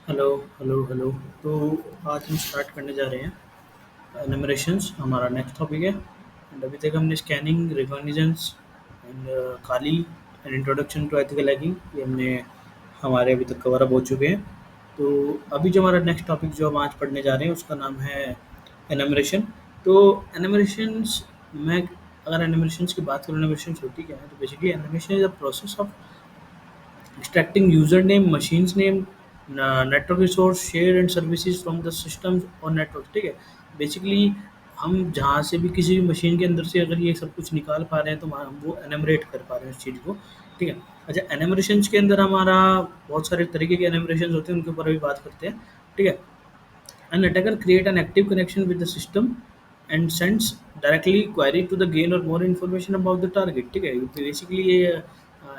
Hello, hello, hello. तो आज हम स्टार्ट करने जा रहे हैं एनिमरेशंस हमारा नेक्स्ट टॉपिक है। एंड अभी तक हमने scanning, reconnaissance and Kali and introduction to ethical hacking ये हमने हमारे अभी तक कवर अप हो चुके हैं। तो अभी जो हमारा नेक्स्ट टॉपिक जो हम आज पढ़ने जा रहे हैं उसका नाम है एनिमरेशन। तो एनिमरेशंस में अगर एनिमरेशंस की बात करूँ, एनिमरेशंस होती क्या है? तो basically animation is a process of extracting username, machines name, network resource, share and services from the systems और network। ठीक है, बेसिकली हम जहाँ से भी किसी भी मशीन के अंदर से अगर ये सब कुछ निकाल पा रहे हैं तो हम वो एनमरेट कर पा रहे हैं उस चीज़ को। ठीक है। अच्छा, एनमरेशंस के अंदर हमारा बहुत सारे तरीके के एनमरेशन होते हैं, उनके ऊपर अभी बात करते हैं। ठीक है। An attacker create an active connection with the system and sends directly query to the gain or more information about the target। ठीक है, बेसिकली ये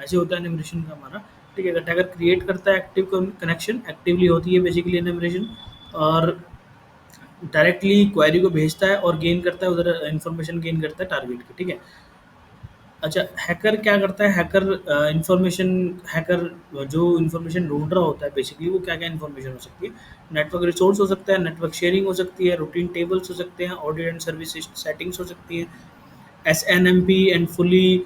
ऐसे होता है एनिमेशन का हमारा। ठीक है, अटैकर क्रिएट करता है एक्टिव कनेक्शन, एक्टिवली होती है बेसिकली एनिमेशन, और डायरेक्टली क्वेरी को भेजता है और गेन करता है, उधर इन्फॉर्मेशन गेन करता है टारगेट की। ठीक है। अच्छा, हैकर क्या करता है? हैकर इन्फॉर्मेशन हैकर जो इन्फॉर्मेशन ढूँढ रहा होता है बेसिकली वो क्या-क्या इन्फॉर्मेशन हो सकती है? नेटवर्क रिसोर्स हो सकता है, नेटवर्क शेयरिंग हो सकती है, रूटीन टेबल्स हो सकते हैं, ऑडियो एंड सर्विस सेटिंग्स हो सकती हैं, SNMP and fully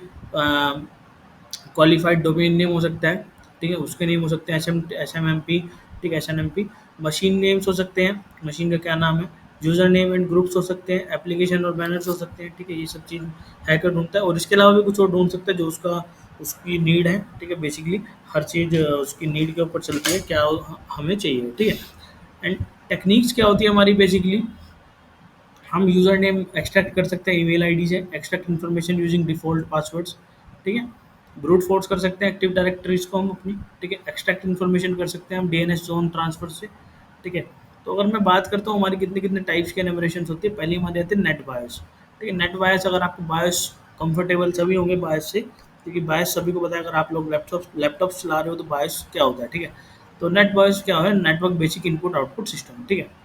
qualified domain name हो सकता है। ठीक है, उसके नेम हो सकते हैं एसएमएमपी। ठीक है, एसएनएमपी। मशीन नेम्स हो सकते हैं, मशीन का क्या नाम है। यूज़र नेम एंड ग्रुप्स हो सकते हैं, एप्लीकेशन और बैनर्स हो सकते हैं। ठीक है, ये सब चीज़ हैकर ढूँढता है, और इसके अलावा भी कुछ और ढूँढ सकता है जो उसकी नीड है। ठीक है, बेसिकली हर चीज़ उसकी नीड के ऊपर चलती है, क्या हमें चाहिए। ठीक है। एंड टेक्निक्स क्या होती है हमारी बेसिकली? हम यूज़र नेम एक्सट्रैक्ट कर सकते हैं ईमेल आईडी से, extract information using default passwords. ठीक है। ब्रूट फोर्स कर सकते हैं एक्टिव डायरेक्टरीज़ को हम अपनी। ठीक है, एक्सट्रैक्ट इन्फॉर्मेशन कर सकते हैं हम डीएनएस ज़ोन ट्रांसफ़र से। ठीक है। तो अगर मैं बात करता हूँ हमारी कितने-कितने टाइप्स के एनुमरेशंस होती है, पहली हमारी आती है नेट बायस। ठीक है, नेट बायस अगर आपको बायस कंफर्टेबल सभी होंगे बायस से, क्योंकि बायस सभी को पता है। अगर आप लोग लैपटॉप्स चला रहे हो तो बायस क्या होता है? ठीक है। तो नेट बायस क्या है? Network basic input output system. ठीक है।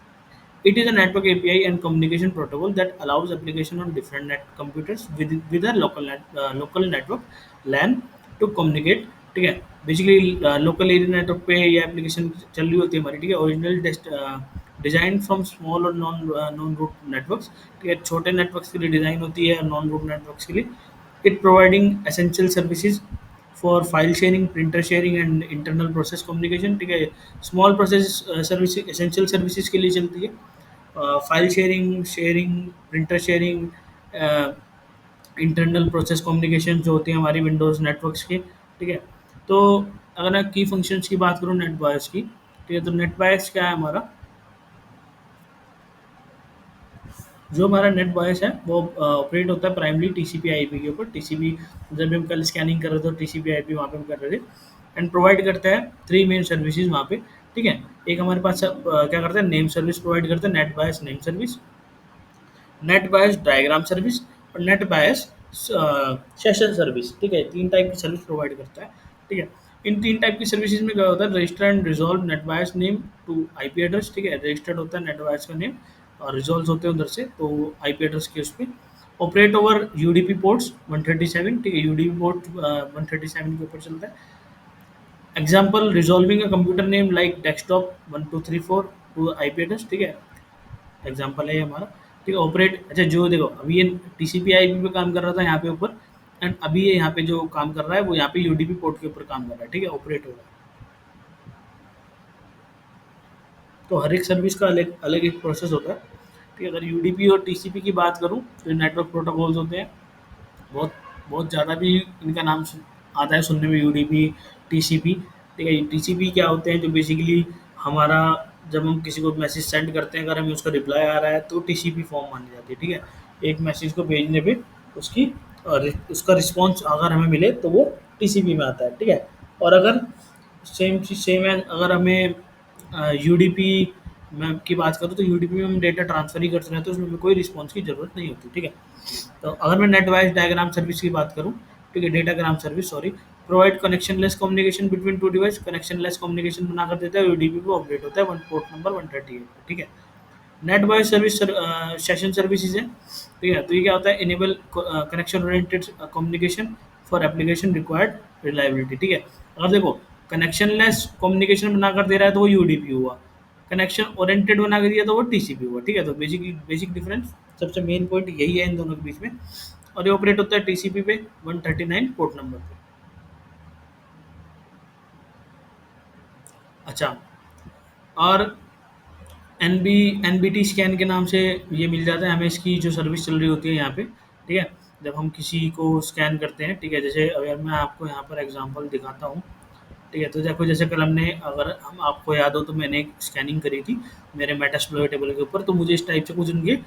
It is a network API and communication protocol that allows application on different net computers with a local network LAN to communicate। ठीक है, बेसिकली लोकल एरिया नेटवर्क पे ये application चल रही होती है हमारी। ठीक है, ओरिजिनल डिजाइन फ्रॉम स्मॉल और नॉन रूट नेटवर्क्स। ठीक है, छोटे नेटवर्क्स के लिए डिजाइन होती है, नॉन रूट नेटवर्क्स के लिए। It providing essential services for file sharing, printer sharing and internal process communication. ठीक है, small process service essential services के लिए चलती है। File sharing sharing printer sharing, internal process communication जो होती है हमारी विंडोज़ नेटवर्क्स की। ठीक है। तो अगर मैं की फंक्शंस की बात करूँ नेट बायस की, ठीक है, तो नेट बायस क्या है हमारा? जो हमारा नेट बायस है वो ऑपरेट होता है प्राइमली टीसीपी आईपी के ऊपर। टीसीपी, जब भी हम कल स्कैनिंग कर रहे थे तो टीसीपी आईपी वहाँ पे हम कर रहे थे। एंड प्रोवाइड करता है 3 मेन सर्विसेज वहाँ पे। ठीक है, एक हमारे पास क्या करता है, नेम सर्विस प्रोवाइड करता है, नेट बायस नेम सर्विस, नेट बायस डायग्राम सर्विस, और नेट बायस सेशन सर्विस। ठीक है, 3 टाइप की सर्विस प्रोवाइड करता है। ठीक है, इन 3 टाइप की सर्विसेज में क्या होता है? Register and resolve NetBIOS name to IP address. ठीक है, रजिस्टर्ड होता है नेट बायस का नेम और रिजॉल्व होते हैं उधर से, तो आईपी एड्रेस के उस पे ऑपरेट ओवर यूडीपी पोर्ट्स 137। ठीक है, यूडीपी पोर्ट 137 के ऊपर चलता है। Example, resolving a computer name like desktop 1234 to IP address. ठीक है, एग्जाम्पल है ये हमारा। ठीक है, ऑपरेट। अच्छा, जो देखो अभी ये टीसीपी आईपी पे काम कर रहा था यहाँ पे ऊपर, एंड अभी ये यहाँ पे जो काम कर रहा है वो यहाँ पे यूडीपी पोर्ट के ऊपर काम कर रहा है। ठीक है, ऑपरेट हो रहा है। तो हर एक सर्विस का अलग अलग एक प्रोसेस होता है। ठीक है, अगर यूडीपी और टीसीपी की बात करूँ तो नेटवर्क प्रोटोकॉल्स होते हैं। बहुत बहुत ज़्यादा भी इनका नाम आता है सुनने में, यूडीपी, टीसीपी। ठीक है, टीसीपी क्या होते हैं? जो बेसिकली हमारा, जब हम किसी को मैसेज सेंड करते हैं, अगर हमें उसका रिप्लाई आ रहा है तो टीसीपी फॉर्म मानी जाती है। ठीक है, एक मैसेज को भेजने पे उसकी उसका रिस्पॉन्स अगर हमें मिले तो वो टीसीपी में आता है। ठीक है, और अगर सेम चीज़ सेम है, अगर हमें यूडीपी में की बात करूँ तो यूडीपी में हम डेटा ट्रांसफ़र ही करते हैं, तो उसमें कोई रिस्पॉन्स की ज़रूरत नहीं होती। ठीक है। तो अगर मैं नेट वाइज डायग्राम सर्विस की बात करूँ, ठीक है, datagram service sorry, provide connection less communication between two device. Connection less communication बना कर देता है, यूडीपी पे ऑपरेट होता है वन पोर्ट नंबर 138 पे। ठीक है, net wise service session services है। ठीक है, तो ये क्या होता है? Enable connection oriented communication for application required reliability. ठीक है, अगर देखो कनेक्शनलेस कम्युनिकेशन बनाकर दे रहा है तो वो यूडीपी हुआ, कनेक्शन ओरिएंटेड बना के दिया तो वो टीसीपी हुआ। ठीक है, तो बेसिक डिफरेंस, सबसे मेन पॉइंट यही है इन दोनों के बीच में। और ये ऑपरेट होता है टीसीपी पे 139 पोर्ट नंबर पे। अच्छा, और एनबी एनबीटी स्कैन के नाम से ये मिल जाता है हमें, इसकी जो सर्विस चल रही होती है यहाँ पे। ठीक है, जब हम किसी को स्कैन करते हैं, ठीक है, जैसे अगर मैं आपको यहाँ पर एग्जांपल दिखाता हूँ। ठीक है, तो देखो जैसे कल हमने, अगर हम आपको याद हो तो मैंने एक स्कैनिंग करी थी मेरे मेटास्प्लोर टेबल के ऊपर, तो मुझे इस टाइप से कुछ उनके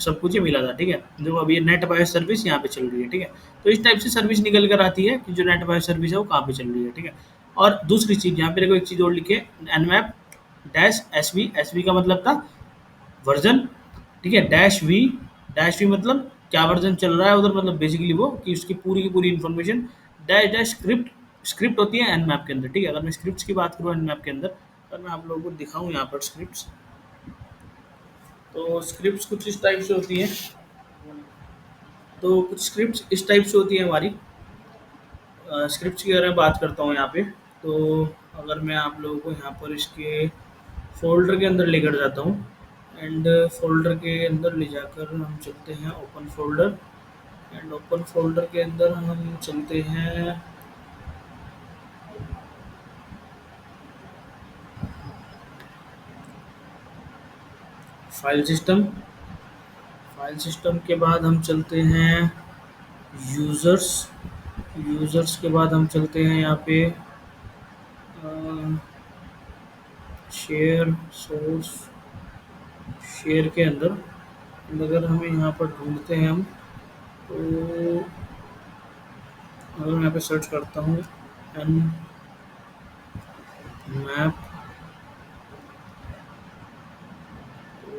सब कुछ ये मिला था। ठीक है, जो अभी नेट बायो सर्विस यहाँ पे चल रही है। ठीक है, तो इस टाइप से सर्विस निकल कर आती है कि जो नेट बायो सर्विस है वो कहाँ पे चल रही है। ठीक है, और दूसरी चीज़ यहाँ पे देखो, एक चीज़ और लिखे, एनमैप डैश एसवी, एसवी का मतलब था वर्जन। ठीक है, डैश वी मतलब क्या वर्जन चल रहा है उधर, मतलब बेसिकली वो कि उसकी पूरी की पूरी information. Dash dash script, script होती है एनमैप के अंदर। ठीक है, अगर मैं स्क्रिप्ट्स की बात करूँ एनमैप के अंदर, अगर मैं आप लोगों को दिखाऊं यहाँ पर स्क्रिप्ट्स, तो स्क्रिप्ट्स कुछ इस टाइप से होती हैं। तो कुछ स्क्रिप्ट्स इस टाइप से होती है हमारी। स्क्रिप्ट्स की अगर मैं बात करता हूँ यहाँ पे, तो अगर मैं आप लोगों को यहाँ पर इसके फ़ोल्डर के अंदर लेकर जाता हूँ, एंड फ़ोल्डर के अंदर ले जाकर हम चलते हैं open folder, and open folder के अंदर हम चलते हैं फाइल सिस्टम। फाइल सिस्टम के बाद हम चलते हैं यूज़र्स। यूज़र्स के बाद हम चलते हैं यहाँ पे शेयर सोर्स, शेयर के अंदर। अगर हमें यहाँ पर ढूंढते हैं हम, तो अगर मैं यहाँ पे सर्च करता हूँ एन मैप, तो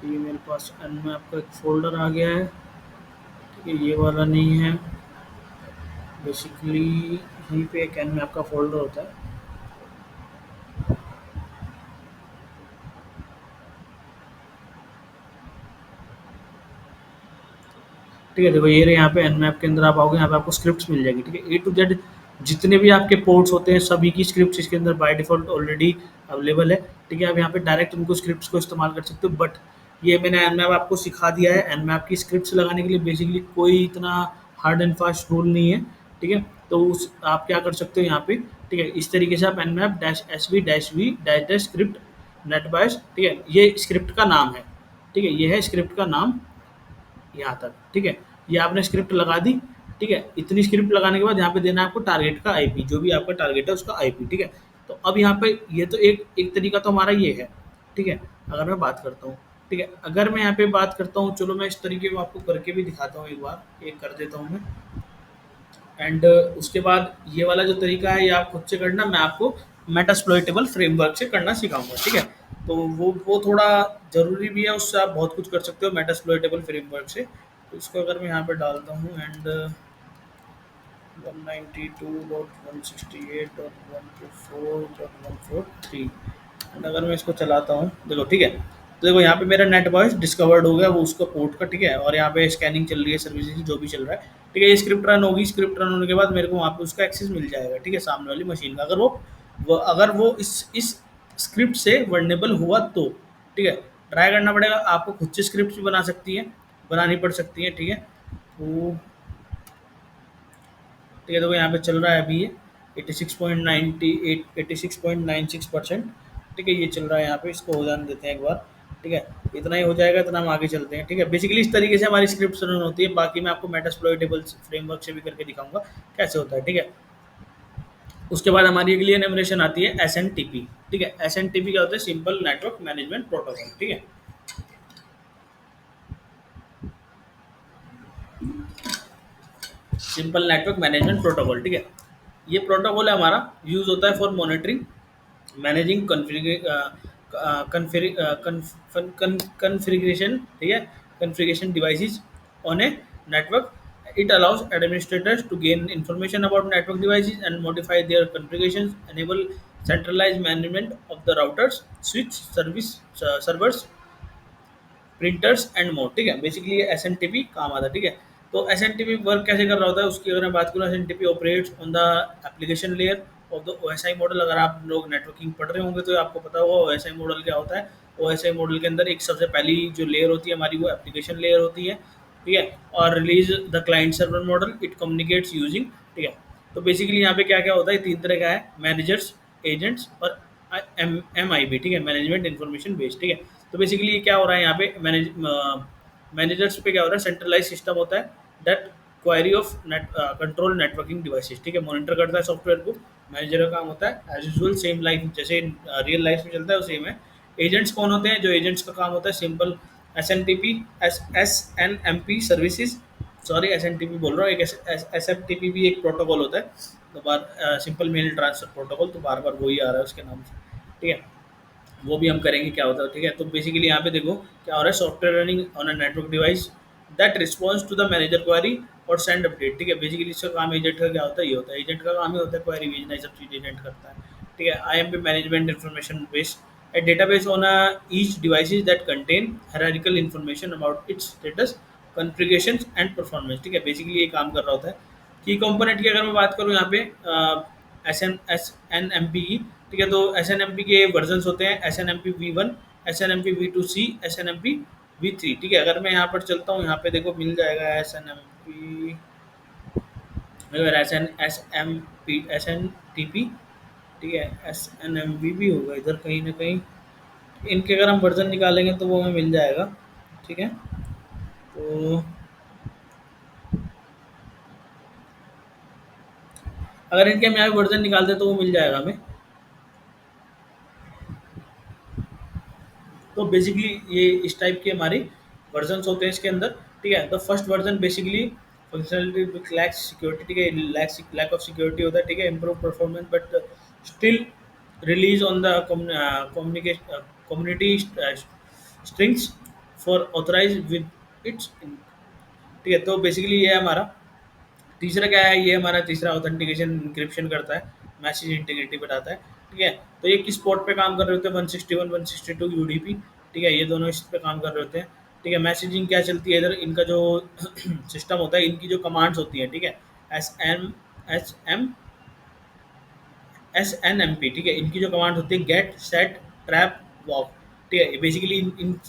ये मेरे पास एन मैप का एक फ़ोल्डर आ गया है। ठीक है, ये वाला नहीं है, बेसिकली यहीं पे एक एन मैप का फ़ोल्डर होता है। ठीक है, देखो ये रहे, यहाँ पे एनमैप के अंदर आप आओगे, यहाँ पे आपको स्क्रिप्ट्स मिल जाएगी। ठीक है, ए टू जेड जितने भी आपके पोर्ट्स होते हैं सभी की स्क्रिप्ट्स इसके अंदर बाय डिफ़ॉल्ट ऑलरेडी अवेलेबल है। ठीक है, आप यहाँ पे डायरेक्ट उनको स्क्रिप्ट्स को इस्तेमाल कर सकते हो, बट ये मैंने एनमैप आपको सिखा दिया है। एनमैप की स्क्रिप्ट्स लगाने के लिए बेसिकली कोई इतना हार्ड एंड फास्ट रूल नहीं है। ठीक है, तो उस आप क्या कर सकते हो यहाँ पे, ठीक है, इस तरीके से आप nmap dash S V dash dash script NetBIOS, ठीक है, ये स्क्रिप्ट का नाम है। ठीक है, ये है स्क्रिप्ट का नाम यहाँ तक। ठीक है, ये आपने स्क्रिप्ट लगा दी। ठीक है, इतनी स्क्रिप्ट लगाने के बाद यहाँ पे देना है आपको टारगेट का आईपी, जो भी आपका टारगेट है उसका आईपी। ठीक है, तो अब यहाँ पे ये तो एक एक तरीका तो हमारा ये है। ठीक है, अगर मैं बात करता हूँ, ठीक है, अगर मैं यहाँ पे बात करता हूँ, चलो मैं इस तरीके को आपको करके भी दिखाता हूँ, एक बार एक कर देता हूँ मैं। एंड उसके बाद ये वाला जो तरीका है ये आप खुद से करना, मैं आपको मेटास्प्लॉइटेबल फ्रेमवर्क से करना सिखाऊंगा। ठीक है, तो वो थोड़ा ज़रूरी भी है, उससे आप बहुत कुछ कर सकते हो मेटास्प्लॉइटेबल फ्रेमवर्क से। तो इसको अगर मैं यहाँ पे डालता हूँ, एंड 192.168.124.143, एंड अगर मैं इसको चलाता हूँ, देखो ठीक है, तो देखो यहाँ पे मेरा नेट वॉइस डिस्कवर्ड हो गया वो उसका पोर्ट का। ठीक है, और यहाँ पे स्कैनिंग चल रही है, सर्विसेज जो भी चल रहा है। ठीक है, ये स्क्रिप्ट रन होगी, स्क्रिप्ट रन होने के बाद मेरे को वहाँ पे उसका एक्सेस मिल जाएगा। ठीक है, सामने वाली मशीन का, अगर वो इस स्क्रिप्ट से वर्नेबल हुआ तो। ठीक है, ट्राई करना पड़ेगा, आपको खुद से स्क्रिप्ट भी बना सकती है, बनानी पड़ सकती है। ठीक है, तो ठीक है, देखो यहाँ पे चल रहा है अभी ये 86.96%। ठीक है, ये चल रहा है यहाँ पे, इसको हो जाने देते हैं एक बार। ठीक है, इतना ही हो जाएगा, इतना हम आगे चलते हैं। ठीक है, बेसिकली इस तरीके से हमारी स्क्रिप्ट रन होती है, बाकी मैं आपको मेटास्प्लॉइटेबल फ्रेमवर्क से भी करके दिखाऊंगा कैसे होता है। ठीक है, उसके बाद हमारी अगली एनिमरेशन आती है एस एन टी पी। ठीक है, एस एन टी पी क्या होता है, सिंपल नेटवर्क मैनेजमेंट प्रोटोकॉल। ठीक है, सिंपल नेटवर्क मैनेजमेंट प्रोटोकॉल। ठीक है, ये प्रोटोकॉल है हमारा, यूज होता है फॉर मॉनिटरिंग मैनेजिंग कॉन्फ़िगरेशन। ठीक है, configuration devices on a network. It allows administrators to gain information about network devices and modify their configurations, enable centralized management of the routers, switch servers, printers and more. ठीक है, basically ये S N T P काम आता है। ठीक है, तो S N T P work कैसे कर रहा होता है उसकी अगर मैं बात करूँ, S N T P operates on the application layer of the OSI model. अगर आप लोग नेटवर्किंग पढ़ रहे होंगे तो आपको पता होगा ओएसआई मॉडल क्या होता है। ओएसआई मॉडल के अंदर एक सबसे पहली जो लेयर होती है हमारी वो एप्लीकेशन लेयर होती है, ठीक है। और release the client server model, it communicates using, ठीक है। तो बेसिकली यहाँ पे क्या क्या होता है, तीन तरह का है, मैनेजर्स, एजेंट्स और एम आई बी, ठीक है, मैनेजमेंट इन्फॉर्मेशन बेस, ठीक है। तो बेसिकली ये क्या हो रहा है यहाँ पे, मैनेजर्स पे क्या हो रहा है, सेंट्रलाइज सिस्टम होता है that query of net control networking devices, ठीक है, मॉनिटर करता है सॉफ्टवेयर को। मैनेजर का काम होता है एज यूजुअल सेम लाइफ जैसे रियल लाइफ में चलता है वो सेम है। एजेंट्स कौन होते हैं, जो एजेंट्स का काम होता है simple S N T P, S N M P services, sorry S N T P बोल रहा हूँ, एक एस एफ टी पी भी एक प्रोटोकॉल होता है, तो बार सिंपल मेल ट्रांसफर प्रोटोकॉल, तो बार बार वही आ रहा है उसके नाम से, ठीक है। वो भी हम करेंगे क्या होता है, ठीक है। तो बेसिकली यहाँ पे देखो क्या हो रहा है, software running on a network device that response to the manager query और सेंड अपडेट, ठीक है। बेसिकली इसका काम एजेंट का क्या होता है, ये होता है एजेंट का काम ही होता है क्वारी भेजना, ये सब चीज़ एजेंट करता है, ठीक है। I am P management information base, a database on a each devices that contain hierarchical information about its status, configurations and performance, ठीक है। बेसिकली ये काम कर रहा होता है। की कंपोनेंट की अगर मैं बात करूँ यहाँ पे एस एन एम पी की, ठीक है। तो एस एन एम पी के वर्जन होते हैं, SNMP V1, SNMP V2C, SNMP V3, ठीक है। अगर मैं यहाँ पर चलता हूँ, यहाँ पे देखो मिल जाएगा SNMP, अगर SNTP, ठीक है, SNMP भी होगा इधर कहीं ना कहीं, इनके अगर हम वर्जन निकालेंगे तो वो हमें मिल जाएगा, ठीक है। तो अगर इनके हम यहाँ वर्जन निकालते हैं तो वो मिल जाएगा हमें। तो बेसिकली ये इस टाइप के हमारे वर्जन होते हैं इसके अंदर, ठीक है। The first version basically functionality with lack security, ठीक है, लैक ऑफ सिक्योरिटी होता है, ठीक है, improve performance but still relies on the communication community strings for authorize with its, ठीक है। तो बेसिकली ये है हमारा तीसरा क्या है, ये हमारा तीसरा ऑथेंटिकेशन इंक्रिप्शन करता है, मैसेज इंटीग्रिटी बताता है, ठीक है। तो ये किस पोर्ट पे काम कर रहे होते हैं, 161 162 यूडीपी, ठीक है, ये दोनों इस पे काम कर रहे होते हैं, ठीक है। मैसेजिंग क्या चलती है इधर, इनका जो सिस्टम होता है, इनकी जो कमांड्स होती हैं, ठीक है, SNMP, ठीक है, इनकी जो कमांड होती है गेट सेट ट्रैप वॉक, ठीक है। ये बेसिकली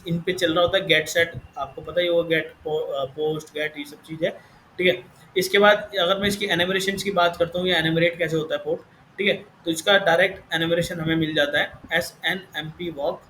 इन पे चल रहा होता है गेट सेट, आपको पता ही होगा, गेट पोस्ट गेट ये सब चीज़ है, ठीक है। इसके बाद अगर मैं इसकी एनिमरेशन की बात करता हूँ, या एनिमरेट कैसे होता है पोर्ट, ठीक है, तो इसका डायरेक्ट एनिमरेशन हमें मिल जाता है SNMP वॉक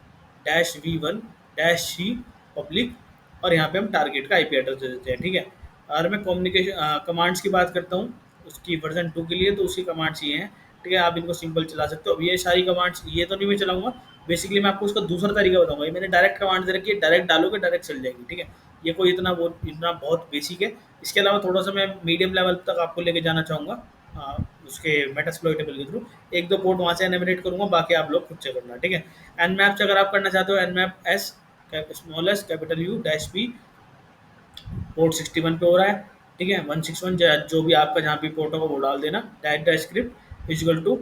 -V1-C पब्लिक, और यहाँ पे हम टारगेट का आईपी एड्रेस दे देते हैं, ठीक है। और मैं कम्युनिकेशन कमांड्स की बात करता हूँ उसकी वर्जन 2 के लिए, तो उसकी कमांड्स ये हैं, ठीक है। आप इनको सिंपल चला सकते हो। अब ये सारी कमांड्स ये तो नहीं मैं चलाऊंगा, बेसिकली मैं आपको उसका दूसरा तरीका बताऊंगा। ये मैंने डायरेक्ट कमांड दे रखी है, डायरेक्ट डालोगे डायरेक्ट चल जाएगी, ठीक है। ये कोई इतना बहुत बेसिक है। इसके अलावा थोड़ा सा मैं मीडियम लेवल तक आपको लेके जाना चाहूँगा, उसके मेटास्प्लॉइट टेबल के थ्रू। एक दो पोर्ट वहाँ से एनिमरेट करूँगा, बाकी आप लोग खुद से करना, ठीक है। एनमैप्स अगर आप करना चाहते हो, Nmap S small S capital you dash P port 61 पे हो रहा है, ठीक है। 161 जो भी आपका जहाँ भी पोर्ट होगा वो डाल देना, direct script equal to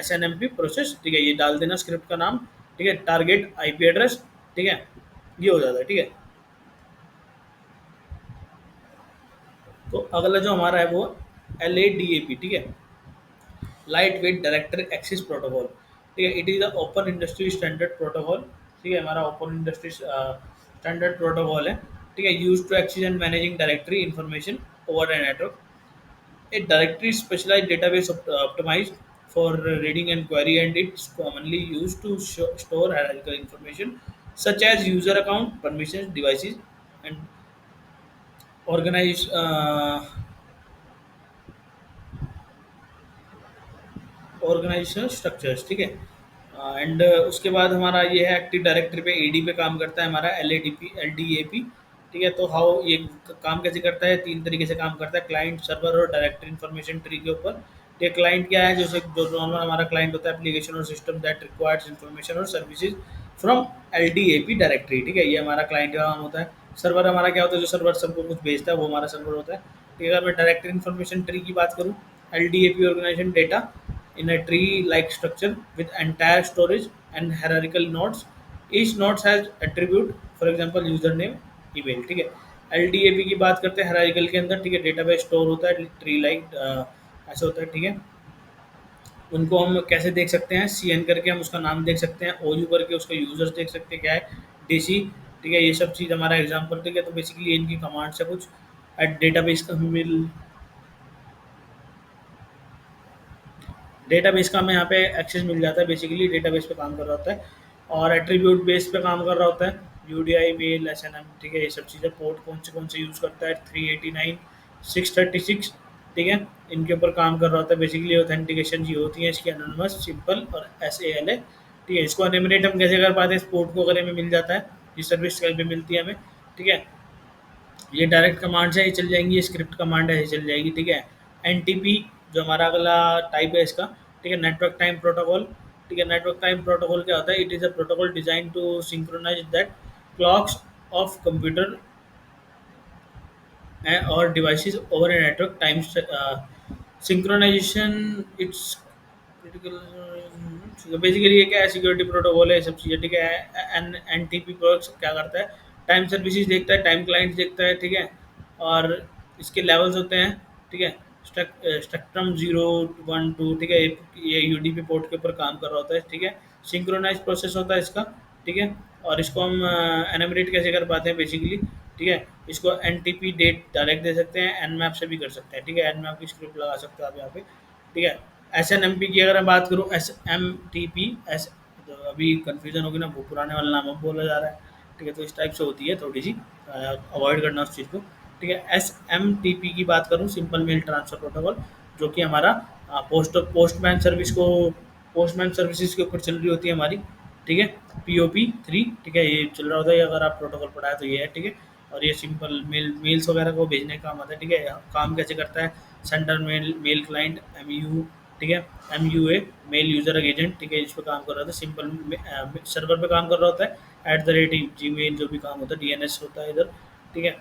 SNMP process, ठीक है, ये डाल देना स्क्रिप्ट का नाम, ठीक है, टारगेट आईपी एड्रेस, ठीक है, ये हो जाता है, ठीक है। तो अगला जो हमारा है वो LADAP, ठीक है, light weight director access protocol, ठीक है। It is the open industry standard protocol, ठीक है, हमारा ओपन इंडस्ट्री स्टैंडर्ड प्रोटोकॉल है, ठीक है। Use to access and managing directory information over a network, a directory specialized database optimized for reading and query, and it's commonly used to store hierarchical information such as user account, permissions, devices, and organize organization structures, ठीक है। And उसके बाद हमारा ये है active directory पे AD पे काम करता है हमारा LDAP, ठीक है। तो हाउ ये काम कैसे करता है, तीन तरीके से काम करता है, क्लाइंट, सर्वर और डायरेक्टरी इन्फॉर्मेशन ट्री के ऊपर। ये क्लाइंट क्या है, जैसे जो नॉर्मल हमारा क्लाइंट होता है, एप्लीकेशन और सिस्टम दैट रिक्वायर्स इन्फॉर्मेशन और सर्विसेज फ्रॉम LDAP डायरेक्टरी, ठीक है, ये हमारा क्लाइंट का काम होता है। सर्वर हमारा क्या होता है, जो सर्वर सबको कुछ भेजता है वो हमारा सर्वर होता है, ठीक है। अगर मैं डायरेक्टरी इन्फॉर्मेशन ट्री की बात करूँ, LDAP organization data in a tree-like structure with entire storage and hierarchical nodes. Each node has attribute, for example username, email, ठीक है। LDAP की बात करते हैं hierarchical के अंदर, ठीक है, डेटाबेस स्टोर होता है ट्री लाइक ऐसा होता है, ठीक है। उनको हम कैसे देख सकते हैं, सी एन करके हम उसका नाम देख सकते हैं, ओ यू करके उसका यूजर्स देख सकते हैं क्या है, डी सी, ठीक है, ये सब चीज़ हमारा एग्जाम्पल, ठीक है। तो बेसिकली इनकी कमांड्स है कुछ। एट डेटाबेस का मिल डेटाबेस का हमें यहाँ पे एक्सेस मिल जाता है, बेसिकली डेटाबेस पे काम कर रहा होता है, और एट्रीब्यूट बेस पे काम कर रहा होता है, UDI mail S N M, ठीक है, ये सब चीज़ें। पोर्ट कौन से यूज़ करता है, 389 636, ठीक है, इनके ऊपर काम कर रहा होता है। बेसिकली ऑथेंटिकेशन जी होती है इसकी एनोनिमस, सिंपल और एस ए एल ए, ठीक है। इसको एनिमिनेट हम कैसे कर पाते हैं, इस पोर्ट को अगर हमें मिल जाता है, ये सर्विस कहीं पे मिलती है हमें, ठीक है। ये डायरेक्ट कमांड्स है, ये चल जाएंगी, ये स्क्रिप्ट कमांड है, ये चल जाएगी, ठीक है। एनटीपी जो हमारा अगला टाइप है इसका, ठीक है, नेटवर्क टाइम प्रोटोकॉल, ठीक है। नेटवर्क टाइम प्रोटोकॉल क्या होता है, it is a protocol design to synchronise that clocks of computer और devices over a network time synchronisation, it's critical. Basically ये क्या है, सिक्योरिटी प्रोटोकॉल है, ये सब चीज़ें, ठीक है। एन एन टी पी क्या करता है, टाइम सर्विसेज देखता है, टाइम क्लाइंट देखता है, ठीक है, और इसके लेवल्स होते हैं, ठीक है। स्पेक्ट्रम 0 1 2, ठीक है, ये यूडीपी पोर्ट के ऊपर काम कर रहा होता है, ठीक है। सिंक्रोनाइज प्रोसेस होता है इसका, ठीक है। और इसको हम एनमरेट कैसे कर पाते हैं, बेसिकली, ठीक है, इसको N T P date direct दे सकते हैं, एन मैप से भी कर सकते हैं, ठीक है। एन मैप की स्क्रिप्ट लगा सकते हो आप यहाँ पे, ठीक है। एस एन एम पी की अगर मैं बात करूँ, S M T P S, तो अभी कन्फ्यूजन होगी ना, वो पुराने वाला नाम अब बोला जा रहा है, ठीक है। तो इस टाइप से होती है, थोड़ी सी अवॉइड करना उस चीज़ को, ठीक है। एस एम टी पी की बात करूँ, सिंपल मेल ट्रांसफर प्रोटोकॉल, जो कि हमारा पोस्टमैन सर्विस को, पोस्टमैन सर्विसेज के ऊपर चल रही होती है हमारी, ठीक है। POP 3, ठीक है, ये चल रहा होता है, ये अगर आप प्रोटोकॉल पढ़ाए तो ये है, ठीक है। और ये सिंपल मेल्स वगैरह को भेजने का काम आता है, ठीक है। काम कैसे करता है, सेंटर मेल क्लाइंट MU, ठीक है, MUA मेल यूजर एजेंट, ठीक है, इस पर काम कर रहा था, सिंपल सर्वर पे काम कर रहा होता है, @Gmail जो भी काम होता है, DNS होता है इधर, ठीक है।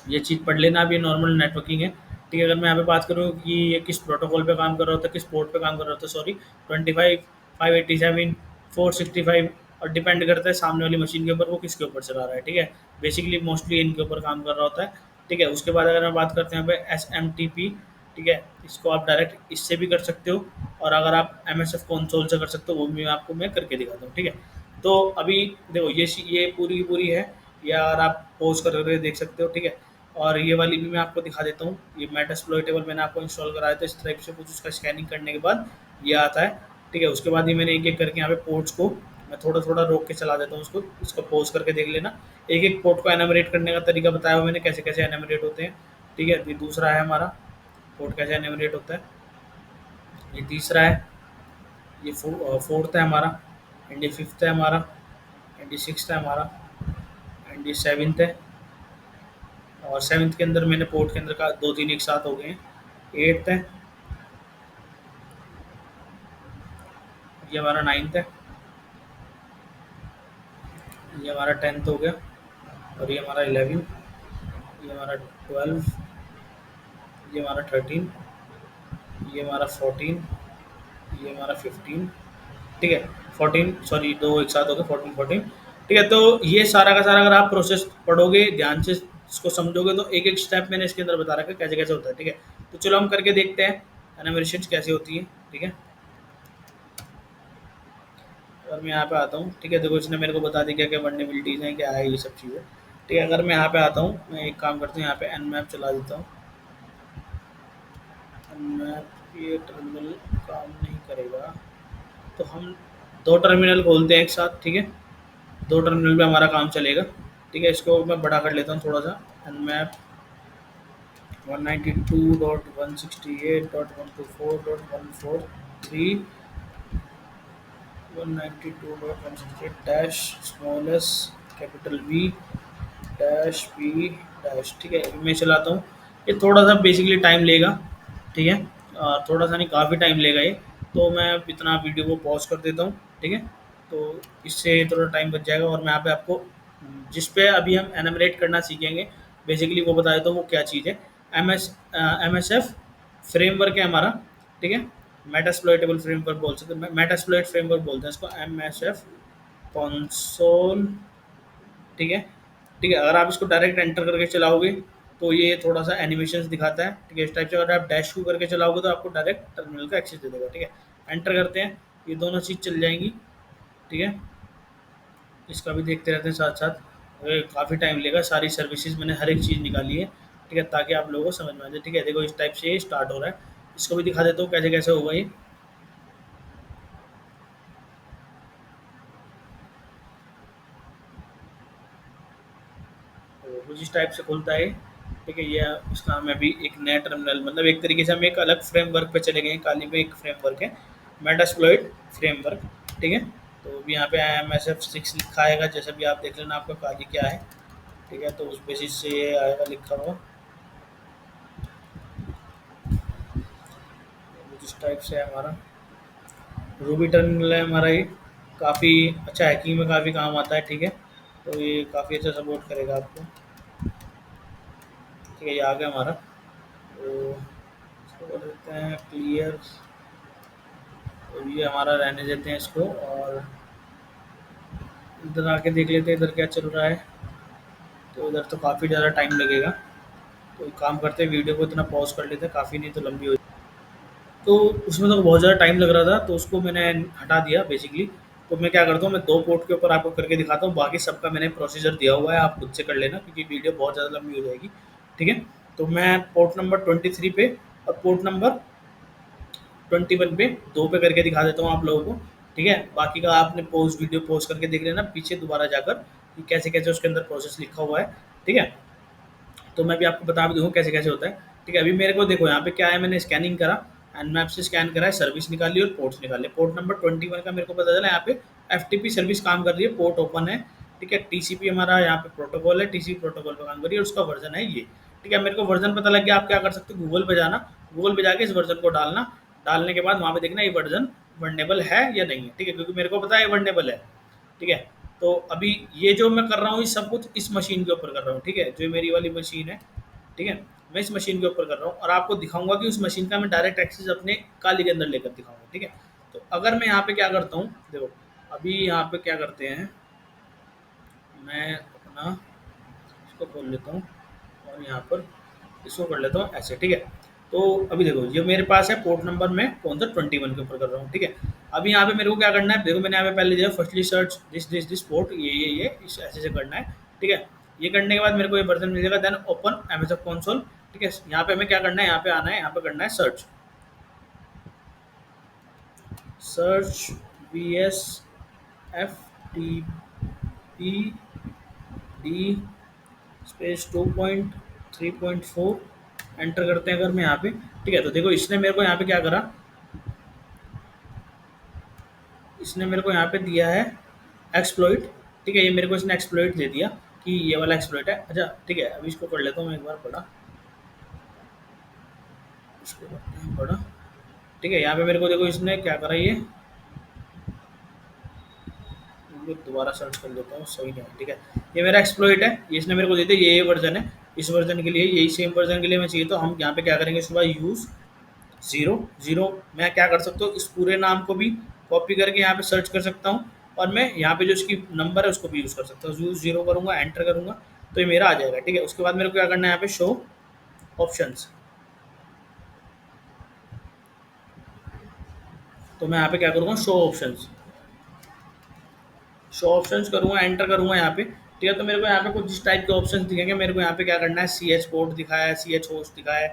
ये चीज़ पढ़ लेना, अब ये नॉर्मल नेटवर्किंग है, ठीक है। अगर मैं यहाँ पे बात करूँ कि ये किस प्रोटोकॉल पे काम कर रहा होता है, किस पोर्ट पे काम कर रहा होता है, सॉरी, 25 587 465, और डिपेंड करता है सामने वाली मशीन के ऊपर वो किसके ऊपर चला रहा है, ठीक है। बेसिकली मोस्टली इनके ऊपर काम कर रहा होता है, ठीक है। उसके बाद अगर मैं बात करते हैं यहाँ पे SMTP, ठीक है, इसको आप डायरेक्ट इससे भी कर सकते हो, और अगर आप MSF कंसोल से कर सकते हो, वो भी आपको मैं करके दिखाता हूँ, ठीक है। तो अभी देखो, ये पूरी की पूरी है, या और आप पोज करके देख सकते हो, ठीक है। और ये वाली भी मैं आपको दिखा देता हूँ, ये मेटास्प्लॉइटेबल मैंने आपको इंस्टॉल कराया था, इस टाइप से कुछ उसका स्कैनिंग करने के बाद ये आता है, ठीक है। उसके बाद ही मैंने एक एक करके यहाँ पे पोर्ट्स को मैं थोड़ा थोड़ा रोक के चला देता हूँ उसको, इसको पोज करके देख लेना। एक एक पोर्ट को एनमरेट करने का तरीका बताया हुआ मैंने, कैसे कैसे एनमरेट होते हैं, ठीक है। ये दूसरा है हमारा पोर्ट कैसे एनमरेट होता है, ये तीसरा है, ये फोर्थ है हमारा, एंड ये फिफ्थ है हमारा, एंड ये सिक्स्थ है हमारा, एंड ये सेवन्थ है, और सेवन्थ के अंदर मैंने पोर्ट के अंदर का दो तीन एक साथ हो गए हैं, एट्थ है, ये हमारा नाइन्थ है, ये हमारा टेंथ हो गया, और ये हमारा 11, ये हमारा 12, ये हमारा 13, ये हमारा 14, ये हमारा 15, ठीक है। 14, सॉरी, दो एक साथ हो गए, 14 14, ठीक है। तो ये सारा का सारा अगर आप प्रोसेस पढ़ोगे ध्यान से, इसको समझोगे, तो एक एक स्टेप मैंने इसके अंदर बता रखा है कैसे कैसे होता है, ठीक है। तो चलो हम करके देखते हैं एनिमेशन कैसे होती है, ठीक है। अगर मैं यहाँ पे आता हूँ, ठीक है, देखो इसने मेरे को बता दी क्या क्या वर्नेबिलिटीज़ हैं, क्या है ये सब चीज़ें, ठीक है। अगर मैं यहाँ पे आता हूँ, मैं एक काम करता हूँ, यहाँ पे nmap चला देता हूँ। nmap ये टर्मिनल काम नहीं करेगा, तो हम दो टर्मिनल खोलते हैं एक साथ, ठीक है। दो टर्मिनल पे हमारा काम चलेगा, ठीक है। इसको मैं बड़ा कर लेता हूँ थोड़ा सा, nmap 192.168.124.143 192.168 dash small S capital V dash P dash, ठीक है। मैं चलाता हूँ, ये थोड़ा सा बेसिकली टाइम लेगा, ठीक है। थोड़ा सा नहीं, काफ़ी टाइम लेगा ये, तो मैं इतना वीडियो को पॉज कर देता हूँ, ठीक है। तो इससे थोड़ा टाइम बच जाएगा, और मैं यहाँ पे आपको जिस पे अभी हम एनमरेट करना सीखेंगे, बेसिकली वो बता देता हूँ वो क्या चीज़ है। MSF फ्रेमवर्क है हमारा, ठीक है। मेटास्प्लॉइटेबल फ्रेमवर्क बोल सकते हैं, मेटास्प्लॉइट फ्रेमवर्क बोलते हैं इसको, MSF कंसोल, ठीक है, ठीक है। अगर आप इसको डायरेक्ट एंटर करके चलाओगे तो ये थोड़ा सा एनिमेशंस दिखाता है, ठीक है। इस टाइप से अगर आप डैश टू करके चलाओगे तो आपको डायरेक्ट टर्मिनल का एक्सेस दे देगा, ठीक है। एंटर करते हैं, ये दोनों चीज़ चल जाएंगी। ठीक है, इसका भी देखते रहते हैं साथ साथ। काफ़ी टाइम लेगा, सारी सर्विसेज मैंने हर एक चीज़ निकाली है। ठीक है, ताकि आप लोगों को समझ में आ जाए। ठीक है, देखो इस टाइप से ये स्टार्ट हो रहा है। इसको भी दिखा देता हूँ कैसे कैसे होगा ये। तो कुछ इस टाइप से खुलता है। ठीक है, ये इसका हम अभी एक नया टर्मिनल, मतलब एक तरीके से हम एक अलग फ्रेमवर्क पे चले गए हैं। काली में एक फ्रेमवर्क है, मेटास्प्लॉइट फ्रेमवर्क। ठीक है, तो अभी यहाँ पे IMSF 6 लिखा आएगा, जैसे भी आप देख लेना आपका काली क्या है। ठीक है, तो उस बेसिस से ये आएगा लिखा हुआ। कुछ इस टाइप से है हमारा रूबी टर्मिनल है हमारा ये। काफ़ी अच्छा, हैकिंग में काफ़ी काम आता है। ठीक है, तो ये काफ़ी अच्छा सपोर्ट करेगा आपको। ठीक है, ये आ गया हमारा। तो इसको कर देते हैं क्लियर। तो ये हमारा रहने देते हैं इसको, और इधर आके देख लेते हैं इधर क्या चल रहा है। तो इधर तो काफ़ी ज़्यादा टाइम लगेगा। तो एक काम करते हैं, वीडियो को इतना पॉज कर लेते हैं, काफ़ी नहीं तो लंबी हो। तो उसमें तो बहुत ज़्यादा टाइम लग रहा था, तो उसको मैंने हटा दिया बेसिकली। तो मैं क्या करता हूँ, मैं 2 पोर्ट के ऊपर आपको करके दिखाता हूँ, बाकी सबका मैंने प्रोसीजर दिया हुआ है, आप खुद से कर लेना क्योंकि वीडियो बहुत ज़्यादा लंबी हो जाएगी। ठीक है, तो मैं पोर्ट नंबर 23 पे और पोर्ट नंबर 21 पे 2 पे करके दिखा देता हूँ आप लोगों को। ठीक है, बाकी का आपने पोस्ट वीडियो पोस्ट करके देख लेना पीछे दोबारा जाकर कि कैसे कैसे उसके अंदर प्रोसेस लिखा हुआ है। ठीक है, तो मैं भी आपको बता भी दूँगा कैसे कैसे होता है। ठीक है, अभी मेरे को देखो यहाँ पे क्या है, मैंने स्कैनिंग करा, एनमैप से स्कैन करा है, सर्विस निकाली और पोर्ट्स निकाले। पोर्ट नंबर 21 का मेरे को पता चला यहाँ पे एफटीपी सर्विस काम कर रही है, पोर्ट ओपन है। ठीक है, टीसीपी हमारा यहाँ पे प्रोटोकॉल है, टीसीपी प्रोटोकॉल पर काम कर रही है और उसका वर्जन है ये। ठीक है, मेरे को वर्जन पता लग गया। आप क्या कर सकते हो, गूगल पे जाना, गूगल पे जाके इस वर्जन को डालना, डालने के बाद वहाँ पे देखना ये वर्जन वर्नेबल है या नहीं है। ठीक है, क्योंकि मेरे को पता है वर्नेबल है। ठीक है, तो अभी ये जो मैं कर रहा हूँ ये सब कुछ इस मशीन के ऊपर कर रहा हूँ। ठीक है, जो मेरी वाली मशीन है। ठीक है, मैं इस मशीन के ऊपर कर रहा हूँ और आपको दिखाऊंगा कि उस मशीन का मैं डायरेक्ट एक्सेस अपने काली के अंदर लेकर दिखाऊंगा। ठीक है, तो अगर मैं यहाँ पे क्या करता हूँ, देखो अभी यहाँ पे क्या करते हैं, मैं अपना इसको खोल लेता हूँ और यहाँ पर इसको कर लेता हूँ ऐसे। ठीक है, तो अभी देखो ये मेरे पास है पोर्ट नंबर, में कौन सा 21 के ऊपर कर रहा हूँ। ठीक है, अभी यहाँ पे मेरे को क्या करना है, देखो मैंने यहाँ पे पहले दिया फर्स्टली सर्च दिस पोर्ट, ये इस ऐसे से करना है। ठीक है, ये करने के बाद मेरे को ये वर्जन मिल जाएगा, देन ओपन अमेजन कंसोल। ठीक है, यहाँ पे हमें क्या करना है, यहाँ पे आना है, यहाँ पे करना है search, search VSFTPD space 2.3.4 enter करते हैं अगर मैं यहाँ पे। ठीक है, तो देखो इसने मेरे को यहाँ पे क्या करा, इसने मेरे को यहाँ पे दिया है एक्सप्लॉइट। ठीक है, ये मेरे को इसने एक्सप्लॉइट दे दिया कि ये वाला एक्सप्लॉइट है। अच्छा ठीक है, अभी इसको कर लेता हूँ मैं एक बार पढ़ा, इसको करते हैं पढ़ा। ठीक है, यहाँ पे मेरे को देखो इसने क्या करा, ये मैं दोबारा सर्च कर लेता हूँ, सही नहीं है। ठीक है, ये मेरा एक्सप्लॉइट है, ये इसने मेरे को दे दिया, ये वर्जन है। इस वर्जन के लिए यही सेम वर्जन के लिए मैं चाहिए, तो हम यहाँ पे क्या करेंगे, इसके बाद यूज़ ज़ीरो ज़ीरो। मैं क्या कर सकता हूँ, इस पूरे नाम को भी कॉपी करके यहाँ पे सर्च कर सकता हूँ और मैं यहाँ पे जो इसकी नंबर है उसको भी यूज़ कर सकता हूँ। यूज़ ज़ीरो करूँगा, एंटर करूँगा, तो ये मेरा आ जाएगा। ठीक है, उसके बाद मेरे को क्या करना है, यहाँ पे शो ऑप्शंस। तो मैं यहाँ पे क्या करूँगा, शो ऑप्शंस, शो ऑप्शंस करूँगा, एंटर करूँगा यहाँ पे। ठीक है, तो मेरे को यहाँ पे कुछ इस टाइप के ऑप्शंस दिखेंगे। मेरे को यहाँ पे क्या करना है, CH पोर्ट दिखाया है, CH होस्ट दिखाया है।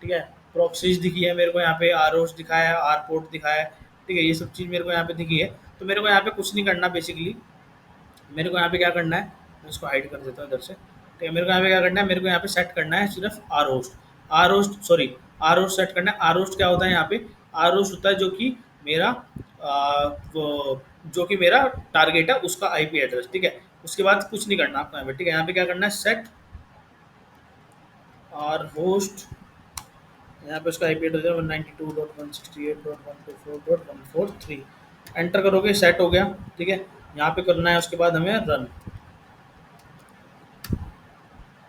ठीक है, प्रॉक्सीज दिखी है मेरे को यहाँ पे, आर होस्ट दिखाया है, आर पोर्ट दिखाया है। ठीक है, ये सब चीज़ मेरे को यहाँ पे दिखी है। तो मेरे को यहाँ पे कुछ नहीं करना बेसिकली, मेरे को यहाँ पे क्या करना है, मैं इसको हाइड कर देता हूँ इधर से। ठीक है, मेरे को यहाँ पे क्या करना है, मेरे को यहाँ पे सेट करना है सिर्फ R host, R host sorry, R host set करना है। आर होस्ट क्या होता है, यहाँ पे आर होस्ट होता है जो कि मेरा जो कि मेरा टारगेट है उसका IP एड्रेस। ठीक है, उसके बाद कुछ नहीं करना आपको यहाँ पे। ठीक है, यहाँ पे क्या करना है, सेट आर होस्ट, यहाँ पे उसका IP एड्रेस है 192.168.124.143। एंटर करोगे, सेट हो गया। ठीक है, यहाँ पे करना है, उसके बाद हमें रन,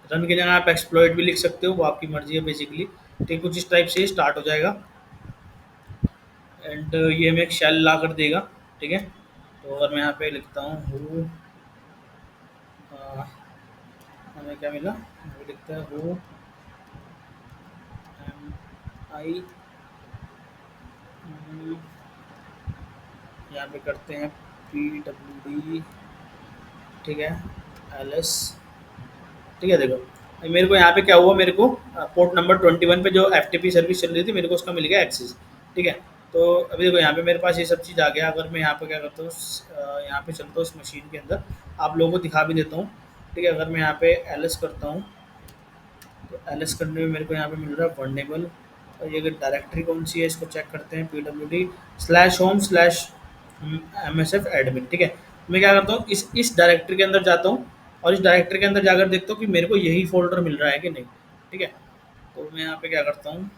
रन की जगह आप एक्सप्लॉइट भी लिख सकते हो, वो आपकी मर्जी है बेसिकली। ठीक है, कुछ इस टाइप से स्टार्ट हो जाएगा एंड ये हमें एक शेल ला कर देगा। ठीक है, तो अगर मैं यहाँ पे लिखता हूँ हु, हमें क्या मिला, हमें लिखता है हु एम आई यहाँ पे करते हैं PWD, ठीक है, LS, ठीक है। देखो अब मेरे को यहाँ पे क्या हुआ, मेरे को पोर्ट नंबर 21 पे जो FTP सर्विस चल रही थी मेरे को उसका मिल गया एक्सेस, ठीक है। तो अभी देखो यहाँ पे मेरे पास ये सब चीज़ आ गया। अगर मैं यहाँ पे क्या करता हूँ, यहाँ पे चलता हूँ इस मशीन के अंदर, आप लोगों को दिखा भी देता हूँ, ठीक है। अगर मैं यहाँ पे LS करता हूँ तो LS करने में मेरे को यहाँ पे मिल रहा है वर्नेबल, और ये डायरेक्टरी कौन सी है इसको चेक करते हैं, PWD/home/MSF एडमिन, ठीक है। मैं क्या करता हूँ, इस डायरेक्टरी के अंदर जाता हूँ और इस डायरेक्टरी के अंदर जाकर देखता हूँ कि मेरे को यही फ़ोल्डर मिल रहा है कि नहीं, ठीक है। तो मैं यहाँ पे क्या करता हूँ,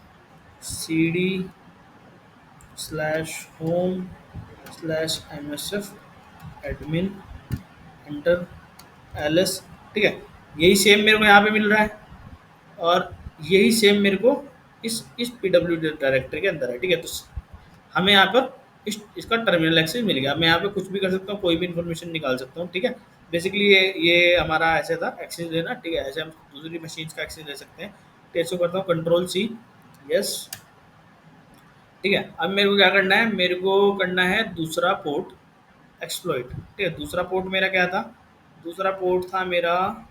CD/home/MSF एडमिन, एंटर, LS, ठीक है। यही सेम मेरे को यहाँ पे मिल रहा है, और यही सेम मेरे को इस PWD डायरेक्टरी के अंदर है, ठीक है। तो हमें यहाँ पर इसका टर्मिनल एक्सेस मिल गया। मैं यहाँ पे कुछ भी कर सकता हूँ, कोई भी इन्फॉर्मेशन निकाल सकता हूँ, ठीक है। बेसिकली ये हमारा ऐसे था एक्सेस लेना, ठीक है। ऐसे हम दूसरी मशीन का एक्सेस ले सकते हैं। तो इसको करता हूँ Ctrl+C, यस, ठीक है। अब मेरे को क्या करना है, मेरे को करना है दूसरा पोर्ट एक्सप्लॉइट, ठीक है। दूसरा पोर्ट मेरा क्या था, दूसरा पोर्ट था मेरा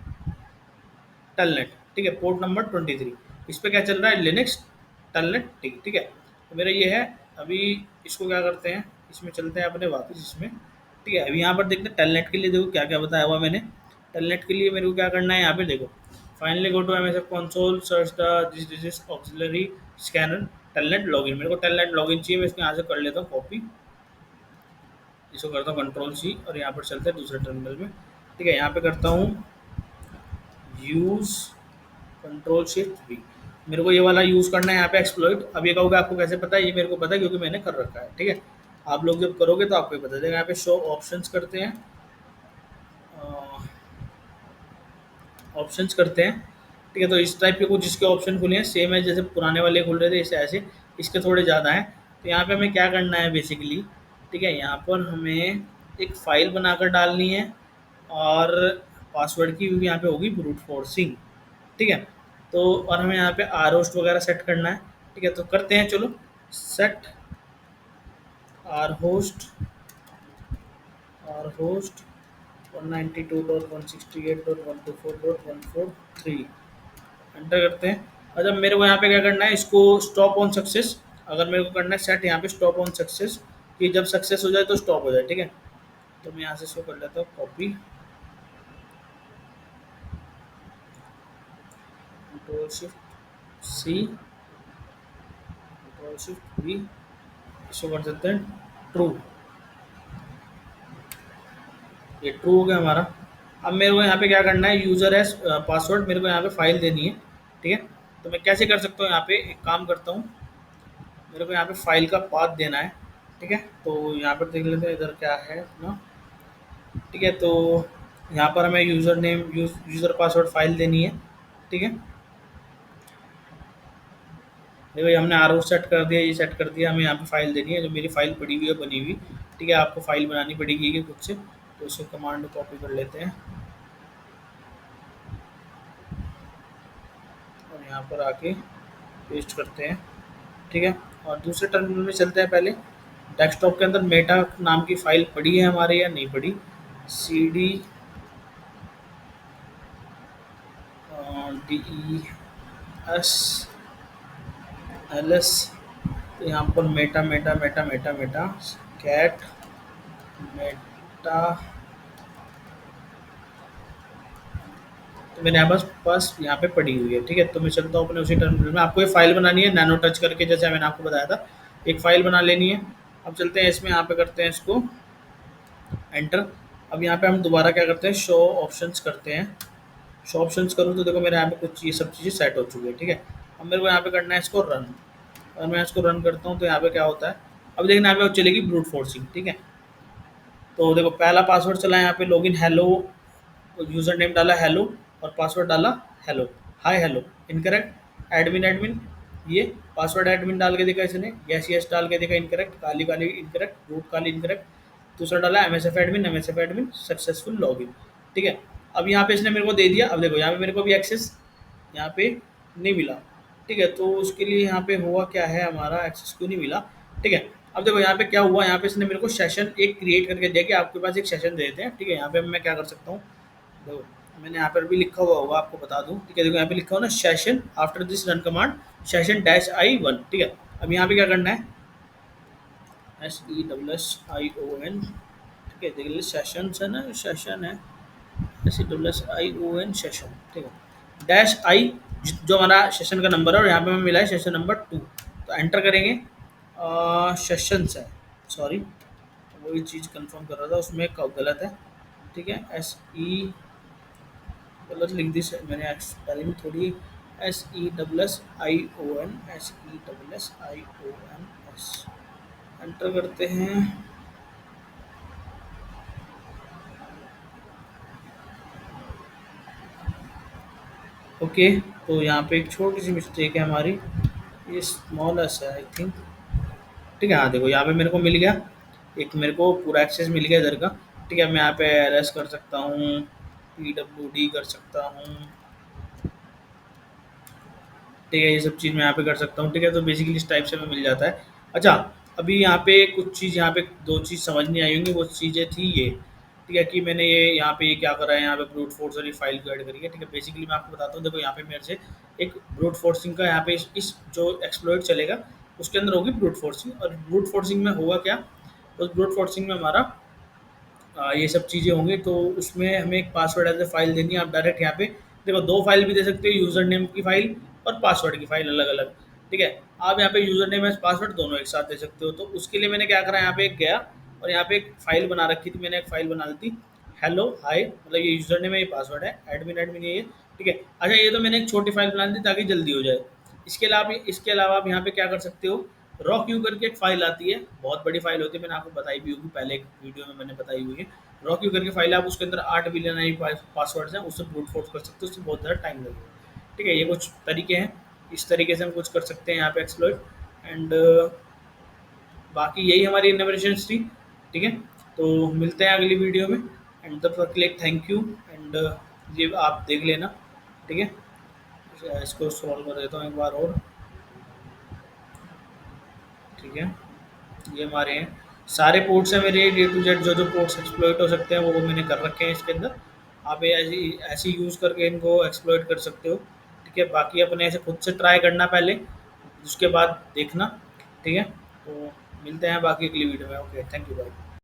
टेलनेट, ठीक है, पोर्ट नंबर 23। इस पे क्या चल रहा है, लिनक्स टेलनेट, ठीक, ठीक है। तो मेरा ये है। अभी इसको क्या करते हैं, इसमें चलते हैं अपने वापस इसमें, ठीक है। अभी यहाँ पर देखते हैं टेलनेट के लिए, देखो क्या क्या बताया हुआ मैंने। टेलनेट के लिए मेरे को क्या करना है, यहाँ पे देखो, finally go to MSF console, search the this is auxiliary scanner telnet login. मेरे को टेलनेट लॉगिन चाहिए, मैं इसको यहाँ से कर लेता हूँ कॉपी, इसको करता हूँ Ctrl+C, और यहाँ पर चलते हैं दूसरे टर्मिनल में, ठीक है। यहाँ पे करता हूँ यूज़, Ctrl+Shift+V। मेरे को ये वाला यूज़ करना है यहाँ पे एक्सप्लॉइट। अब ये कहोगे आपको कैसे पता है, ये मेरे को पता है क्योंकि मैंने कर रखा है, ठीक है। आप लोग जब करोगे तो आपको ये पता चलेगा। यहाँ पे शो ऑप्शंस करते हैं, ऑप्शंस करते हैं, ठीक है। तो इस टाइप के कुछ इसके ऑप्शन खुले हैं, सेम है जैसे पुराने वाले खुल रहे थे, इसे ऐसे इसके थोड़े ज़्यादा हैं। तो यहाँ पे हमें क्या करना है बेसिकली, ठीक है, यहाँ पर हमें एक फ़ाइल बनाकर डालनी है, और पासवर्ड की भी यहाँ पे होगी ब्रूट फोर्सिंग, ठीक है। तो और हमें यहाँ पे आर होस्ट वगैरह सेट करना है, ठीक है। तो करते हैं, चलो, set R host, R host 192.168.124.143, enter करते हैं। अच्छा, मेरे को यहाँ पे क्या करना है, इसको स्टॉप ऑन सक्सेस, अगर मेरे को करना है सेट यहाँ पे स्टॉप ऑन सक्सेस, कि जब सक्सेस हो जाए तो स्टॉप हो जाए, ठीक है। तो मैं यहाँ से इसको कर लेता हूँ कॉपी, Ctrl+Shift+C, Ctrl+Shift+V, इसको कर सकते हैं ट्रू, ये ट्रू हो गया हमारा। अब मेरे को यहाँ पे क्या करना है, यूज़र एस पासवर्ड, मेरे को यहाँ पे फाइल देनी है, ठीक है। तो मैं कैसे कर सकता हूँ, यहाँ पे एक काम करता हूँ, मेरे को यहाँ पे फाइल का पाथ देना है, ठीक है। तो यहाँ पर देख लेते हैं इधर क्या है अपना, ठीक है। तो यहाँ पर हमें user name user password file देनी है, ठीक है। देखो ये हमने आर सेट कर दिया, ये सेट कर दिया, हमें यहाँ पे फाइल देनी है, जो मेरी फाइल पड़ी हुई है बनी हुई, ठीक है। आपको फाइल बनानी पड़ेगी कि खुद से, तो इसको कमांड कॉपी कर लेते हैं, और यहाँ पर आके पेस्ट करते हैं, ठीक है। और दूसरे टर्मिनल में चलते हैं। पहले डेस्कटॉप के अंदर मेटा नाम की फ़ाइल पड़ी है हमारे या नहीं पड़ी, CD/DES/LS, तो यहाँ पर meta meta meta meta meta cat meta, तो मेरे यहाँ पास यहाँ पे पड़ी हुई है, ठीक है। तो मैं चलता हूँ अपने उसी टर्मिनल में। आपको ये फाइल बनानी है नैनो टच करके, जैसे मैंने आपको बताया था, एक फ़ाइल बना लेनी है। अब चलते हैं इसमें, यहाँ पे करते हैं इसको एंटर। अब यहाँ पे हम दोबारा क्या करते हैं, शो ऑप्शंस करते हैं। शो ऑप्शंस करूँ तो देखो मेरे यहाँ पे कुछ ये सब चीज़ें सेट हो चुकी है, ठीक है। अब मेरे को यहाँ पे करना है इसको रन, और मैं इसको रन करता हूँ तो यहाँ पे क्या होता है, अब देखना यहाँ पे चलेगी ब्रूट फोर्सिंग, ठीक है। तो देखो पहला पासवर्ड चला यहाँ पे लॉगिन हेलो, यूज़र नेम डाला हेलो, और पासवर्ड डाला hello, hi hello, incorrect, admin admin, ये पासवर्ड एडमिन डाल के देखा इसने, यस यस डाल के देखा incorrect, Kali Kali incorrect, root काली इनकरेक्ट। दूसरा डाला MSF एडमिन सक्सेसफुल लॉगिन, ठीक है। अब यहाँ पे इसने मेरे को दे दिया। अब देखो यहाँ पे मेरे को भी एक्सेस यहाँ पे नहीं मिला, ठीक है। तो उसके लिए यहाँ पे हुआ क्या है, हमारा एक्सेस क्यों नहीं मिला, ठीक है। अब देखो यहाँ पे क्या हुआ, यहाँ पे इसने मेरे को सेशन एक क्रिएट करके दिया कि आपके पास एक सेशन दे देते हैं, ठीक है। यहाँ पे मैं क्या कर सकता हूँ, देखो मैंने यहाँ पर भी लिखा हुआ होगा, आपको बता दूँ, ठीक है। देखो यहाँ पे लिखा हुआ ना, session after this run command session dash I one, ठीक है। अब यहाँ पे क्या करना है, SESSION, ठीक है। देख लीजिए सेशन है ना, सेशन है, SESSION सेशन, ठीक है। डैश आई जो हमारा सेशन का नंबर है, और यहाँ पे हमें मिला है सेशन नंबर 2, तो एंटर करेंगे। सेशंस है, सॉरी वही चीज़ कंफर्म कर रहा था, उसमें गलत है, ठीक है। गलत लिख दी मैंने स्पेलिंग थोड़ी, SESSION एंटर करते हैं। ओके, तो यहाँ पे एक छोटी सी मिस्टेक है हमारी, ये स्मॉल एस है आई थिंक, ठीक है। हाँ देखो यहाँ पे मेरे को मिल गया, एक मेरे को पूरा एक्सेस मिल गया इधर का, ठीक है। मैं यहाँ पे LS कर सकता हूँ, PWD कर सकता हूँ, ठीक है। ये सब चीज़ मैं यहाँ पे कर सकता हूँ, ठीक है। तो बेसिकली इस टाइप से हमें मिल जाता है। अच्छा, अभी यहाँ पे कुछ चीज़, यहाँ पे दो चीज़ समझ नहीं आई होंगी, वो चीज़ें थी ये, ठीक है, कि मैंने ये यहाँ पे ये क्या करा है, यहाँ पे ब्रूट फोर्स वाली फाइल को ऐड करी है, ठीक है। बेसिकली मैं आपको बताता हूँ, देखो यहाँ पे मेरे से एक ब्रूट फोर्सिंग का यहाँ पे इस जो एक्सप्लॉइट चलेगा उसके अंदर होगी ब्रूट फोर्सिंग, और ब्रूट फोर्सिंग में होगा क्या, उस ब्रूट फोर्सिंग में हमारा ये सब चीज़ें होंगी, तो उसमें हमें एक पासवर्ड एज ए फाइल देनी है। आप डायरेक्ट यहाँ पे देखो दो फाइल भी दे सकते हो, यूज़र नेम की फाइल और पासवर्ड की फाइल अलग अलग, ठीक है। आप यहाँ पे यूज़र नेम एज पासवर्ड दोनों एक साथ दे सकते हो। तो उसके लिए मैंने क्या करा, यहाँ पे एक गया और यहाँ पे एक फाइल बना रखी थी, मैंने एक फाइल बना ली थी, हेलो हाय, मतलब ये यूज़र नेम है, ये पासवर्ड है, एडमिन एडमिन ये, ठीक है। अच्छा, ये तो मैंने एक छोटी फाइल बना ली थी ताकि जल्दी हो जाए। इसके अलावा आप यहाँ पे क्या कर सकते हो, रॉ क्यू करके एक फाइल आती है, बहुत बड़ी फाइल होती है, मैंने आपको बताई भी होगी पहले एक वीडियो में, मैंने बताई हुई है। रॉ क्यू करके फाइल है, आप उसके अंदर 8 बिलियन आई पासवर्ड्स हैं, उससे ब्रूट फोर्स कर सकते हो, उससे बहुत ज़्यादा टाइम लगेगा, ठीक है। ये कुछ तरीके हैं, इस तरीके से हम कुछ कर सकते हैं यहाँ पे एक्सप्लॉइट, एंड बाकी यही हमारी इनोवेशंस थी, ठीक है। तो मिलते हैं अगली वीडियो में, एंड तब तक के लिए थैंक यू, एंड ये आप देख लेना, ठीक है। इसको सॉल्व कर देता हूँ एक बार और, ठीक है। ये हमारे हैं सारे पोर्ट्स हैं मेरे A to Z, जो जो पोर्ट्स एक्सप्लॉइट हो सकते हैं वो मैंने कर रखे हैं इसके अंदर। आप ये ऐसे ऐसे यूज़ करके इनको एक्सप्लॉइट कर सकते हो, ठीक है। बाकी अपने ऐसे खुद से ट्राई करना पहले, उसके बाद देखना, ठीक है। तो मिलते हैं बाकी अगली वीडियो में, ओके, थैंक यू, बाय।